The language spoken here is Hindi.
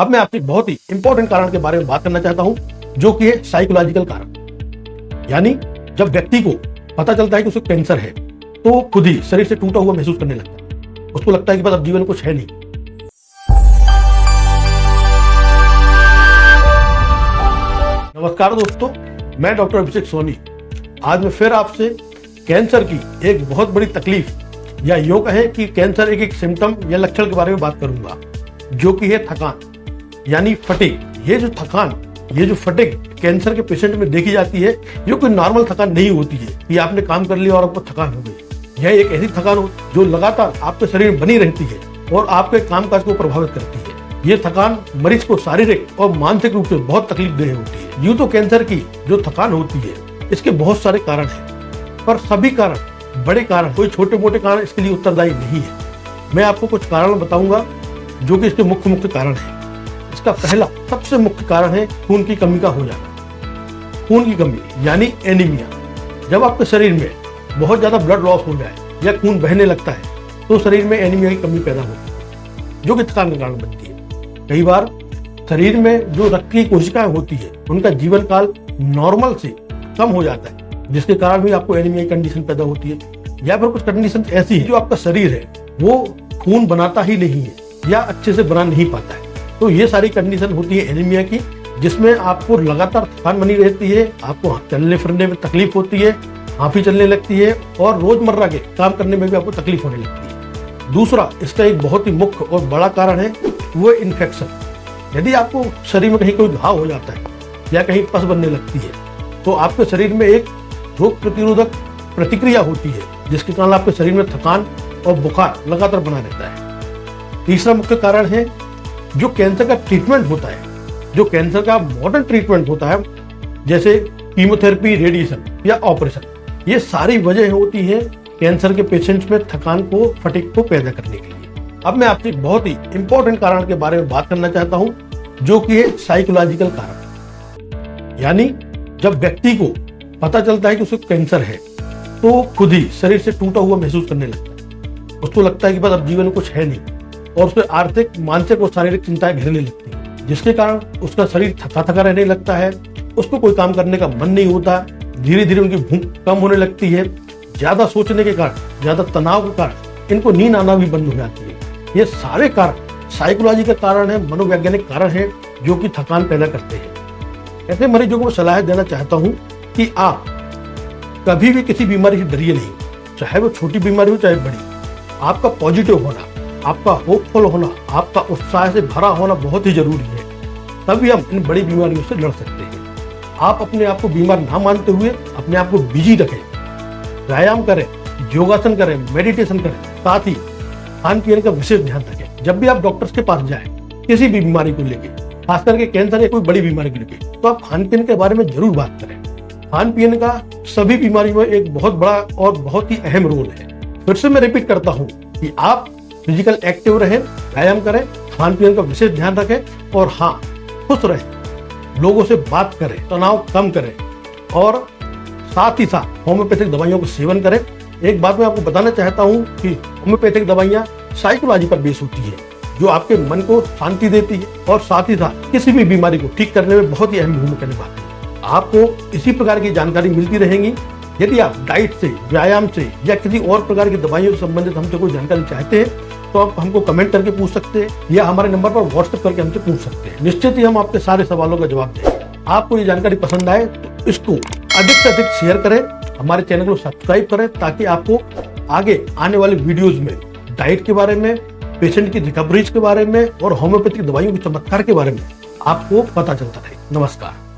अब मैं आपसे बहुत ही इंपॉर्टेंट कारण के बारे में बात करना चाहता हूं, जो कि है साइकोलॉजिकल कारण। यानी जब व्यक्ति को पता चलता है कि उसे कैंसर है तो वो खुद ही शरीर से टूटा हुआ महसूस करने लगता है। उसको लगता है कि बस अब जीवन में कुछ है नहीं। नमस्कार दोस्तों, मैं डॉक्टर अभिषेक सोनी आज मैं फिर आपसे कैंसर की एक बहुत बड़ी तकलीफ या यूं कहें कि कैंसर एक सिम्टम या लक्षण के बारे में बात करूंगा, जो कि है थकान यानी फटीग। ये जो फटीग कैंसर के पेशेंट में देखी जाती है, ये कोई नॉर्मल थकान नहीं होती है कि आपने काम कर लिया और आपको थकान हो गई। यह एक ऐसी थकान हो जो लगातार आपके शरीर में बनी रहती है और आपके कामकाज को प्रभावित करती है। ये थकान मरीज को शारीरिक और मानसिक रूप से बहुत तकलीफ देह होती है। यूं तो कैंसर की जो थकान होती है इसके बहुत सारे कारण हैं, पर सभी कारण बड़े कारण, कोई छोटे मोटे कारण इसके लिए उत्तरदायी नहीं है। मैं आपको कुछ कारण बताऊंगा जो कि इसके मुख्य कारण है। इसका पहला सबसे मुख्य कारण है खून की कमी का हो जाना। खून की कमी यानी एनीमिया। जब आपके शरीर में बहुत ज्यादा ब्लड लॉस हो जाए या खून बहने लगता है तो शरीर में एनीमिया की कमी पैदा होती है, जो कि थकान का कारण बनती है। कई बार शरीर में जो रक्त की कोशिकाएं होती है उनका जीवन काल नॉर्मल से कम हो जाता है, जिसके कारण भी आपको एनीमिया की कंडीशन पैदा होती है। या फिर कुछ कंडीशन ऐसी है जो आपका शरीर है वो खून बनाता ही नहीं है या अच्छे से बना नहीं पाता है। तो ये सारी कंडीशन होती है एनीमिया की, जिसमें आपको लगातार थकान बनी रहती है, आपको चलने फिरने में तकलीफ होती है, हांफी चलने लगती है और रोजमर्रा के काम करने में भी आपको तकलीफ होने लगती है। दूसरा इसका एक बहुत ही मुख्य और बड़ा कारण है वो इन्फेक्शन। यदि आपको शरीर में कहीं कोई घाव हो जाता है या कहीं पस बनने लगती है तो आपके शरीर में एक रोग प्रतिरोधक प्रतिक्रिया होती है, जिसके कारण आपके शरीर में थकान और बुखार लगातार बना रहता है। तीसरा मुख्य कारण है जो कैंसर का ट्रीटमेंट होता है, जो कैंसर का मॉडर्न ट्रीटमेंट होता है, जैसे कीमोथेरेपी, रेडिएशन या ऑपरेशन। ये सारी वजह होती है कैंसर के पेशेंट्स में थकान को, फटीग को पैदा करने के लिए। अब मैं आपसे बहुत ही इंपॉर्टेंट कारण के बारे में बात करना चाहता हूं, जो कि है साइकोलॉजिकल कारण। यानी जब व्यक्ति को पता चलता है कि उसे कैंसर है तो वो खुद ही शरीर से टूटा हुआ महसूस करने लगता है। उसको लगता है कि बस अब जीवन में कुछ है नहीं और उस पर आर्थिक, मानसिक और शारीरिक चिंताएं घेरने लगती है, जिसके कारण उसका शरीर थका थका रहने लगता है। उसको कोई काम करने का मन नहीं होता। धीरे धीरे उनकी भूख कम होने लगती है। ज्यादा सोचने के कारण, ज्यादा तनाव के कारण इनको नींद आना भी बंद हो जाती है। ये सारे कारण साइकोलॉजी का कारण है, मनोवैज्ञानिक कारण है जो कि थकान पैदा करते हैं। ऐसे मरीजों को सलाह देना चाहता हूं कि आप कभी भी किसी बीमारी से डरिए नहीं, चाहे वो छोटी बीमारी हो चाहे बड़ी। आपका पॉजिटिव होना, आपका होपफुल होना, आपका उत्साह से भरा होना बहुत ही जरूरी है, तभी हम इन बड़ी बीमारियों से लड़ सकते हैं। आप अपने आप को बीमार ना मानते हुए अपने आप को बिजी रखें, व्यायाम करें, योगासन करें, मेडिटेशन करें, साथ ही खान पीन का विशेष ध्यान रखें। जब भी आप डॉक्टर्स के पास जाएं किसी भी बीमारी को लेके, खास करके कैंसर या कोई बड़ी बीमारी को लेके, तो आप खान पीन के बारे में जरूर बात करें। खान पीन का सभी बीमारियों में एक बहुत बड़ा और बहुत ही अहम रोल है। फिर से मैं रिपीट करता हूँ कि आप फिजिकल एक्टिव रहें, व्यायाम करें, खान पीन का विशेष ध्यान रखें और हाँ, खुश रहें, लोगों से बात करें, तनाव कम करें और साथ ही साथ होम्योपैथिक दवाइयों का सेवन करें। एक बात मैं आपको बताना चाहता हूँ कि होम्योपैथिक दवाइयाँ साइकोलॉजी पर बेस होती है, जो आपके मन को शांति देती है और साथ ही साथ किसी भी बीमारी को ठीक करने में बहुत ही अहम भूमिका निभाती है। आपको इसी प्रकार की जानकारी मिलती रहेंगी। यदि आप डाइट से, व्यायाम से या किसी और प्रकार की दवाइयों से संबंधित हमसे कोई जानकारी चाहते हैं तो आप हमको कमेंट करके पूछ सकते हैं या हमारे नंबर पर व्हाट्सएप करके हमसे पूछ सकते हैं। निश्चित ही हम आपके सारे सवालों का जवाब देंगे। आपको ये जानकारी पसंद आए तो इसको अधिक से अधिक शेयर करें, हमारे चैनल को सब्सक्राइब करें, ताकि आपको आगे आने वाले वीडियोज में डाइट के बारे में, पेशेंट की रिकवरीज के बारे में और होम्योपैथिक दवाइयों के चमत्कार के बारे में आपको पता चलता रहे। नमस्कार।